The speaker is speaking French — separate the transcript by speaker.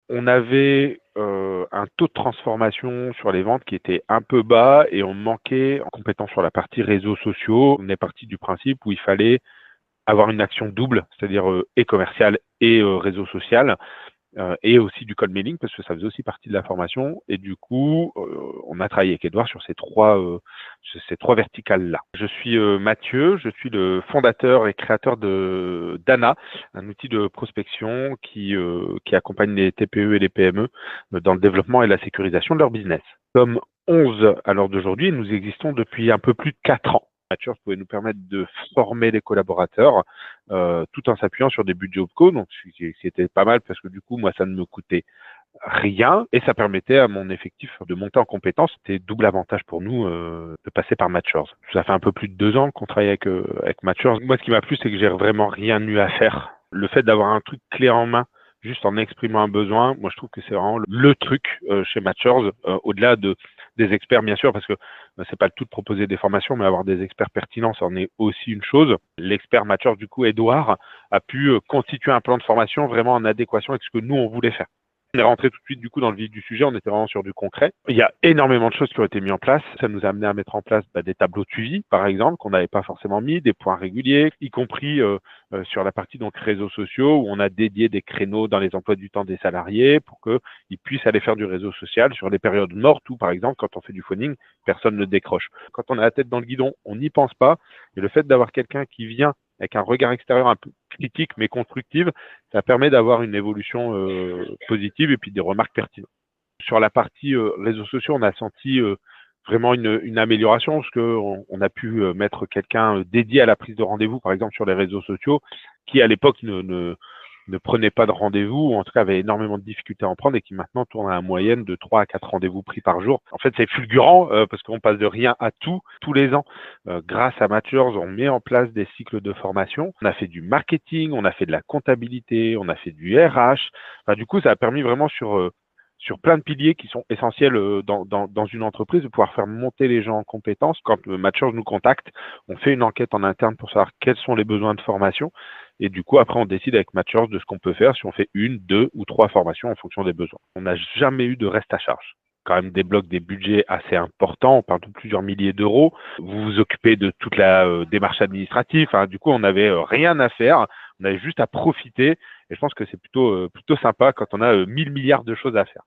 Speaker 1: On avait un taux de transformation sur les ventes qui était un peu bas et on manquait en compétences sur la partie réseaux sociaux. On est parti du principe où il fallait avoir une action double, c'est-à-dire et commercial et réseau social. Et aussi du cold mailing parce que ça faisait aussi partie de la formation. Et du coup, on a travaillé avec Edouard sur ces trois verticales-là. Je suis Mathieu, je suis le fondateur et créateur de Dana, un outil de prospection qui accompagne les TPE et les PME dans le développement et la sécurisation de leur business. Comme 11 à l'heure d'aujourd'hui, nous existons depuis un peu plus de 4 ans. Matures pouvait nous permettre de former les collaborateurs tout en s'appuyant sur des budgets OPCO, donc c'était pas mal parce que du coup, moi, ça ne me coûtait rien et ça permettait à mon effectif de monter en compétences. C'était double avantage pour nous de passer par Matures. Ça fait un peu plus de 2 ans qu'on travaille avec Matures. Moi, ce qui m'a plu, c'est que j'ai vraiment rien eu à faire. Le fait d'avoir un truc clé en main, juste en exprimant un besoin, moi, je trouve que c'est vraiment le truc chez Matures, au-delà des experts, bien sûr, parce que c'est pas le tout de proposer des formations, mais avoir des experts pertinents, ça en est aussi une chose. L'expert Matures, du coup, Edouard, a pu constituer un plan de formation vraiment en adéquation avec ce que nous, on voulait faire. On est rentré tout de suite du coup dans le vif du sujet, on était vraiment sur du concret. Il y a énormément de choses qui ont été mises en place. Ça nous a amené à mettre en place des tableaux de suivi, par exemple, qu'on n'avait pas forcément mis, des points réguliers, y compris sur la partie donc réseaux sociaux, où on a dédié des créneaux dans les emplois du temps des salariés pour qu'ils puissent aller faire du réseau social sur les périodes mortes où, par exemple, quand on fait du phoning, personne ne décroche. Quand on a la tête dans le guidon, on n'y pense pas. Et le fait d'avoir quelqu'un qui vient avec un regard extérieur un peu critique mais constructive, ça permet d'avoir une évolution positive et puis des remarques pertinentes. Sur la partie réseaux sociaux, on a senti vraiment une amélioration parce qu'on a pu mettre quelqu'un dédié à la prise de rendez-vous, par exemple sur les réseaux sociaux, qui à l'époque ne prenait pas de rendez-vous, ou en tout cas avait énormément de difficultés à en prendre et qui maintenant tourne à la moyenne de 3 à 4 rendez-vous pris par jour. En fait, c'est fulgurant parce qu'on passe de rien à tout tous les ans. Grâce à Matures, on met en place des cycles de formation. On a fait du marketing, on a fait de la comptabilité, on a fait du RH. Enfin, du coup, ça a permis vraiment sur plein de piliers qui sont essentiels dans une entreprise, de pouvoir faire monter les gens en compétences. Quand Matures nous contacte, on fait une enquête en interne pour savoir quels sont les besoins de formation. Et du coup, après, on décide avec Matures de ce qu'on peut faire, si on fait 1, 2 ou 3 formations en fonction des besoins. On n'a jamais eu de reste à charge. Quand même débloque des budgets assez importants, on parle de plusieurs milliers d'euros. Vous vous occupez de toute la démarche administrative. Enfin, du coup, on n'avait rien à faire. On avait juste à profiter. Et je pense que c'est plutôt sympa quand on a 1000 milliards de choses à faire.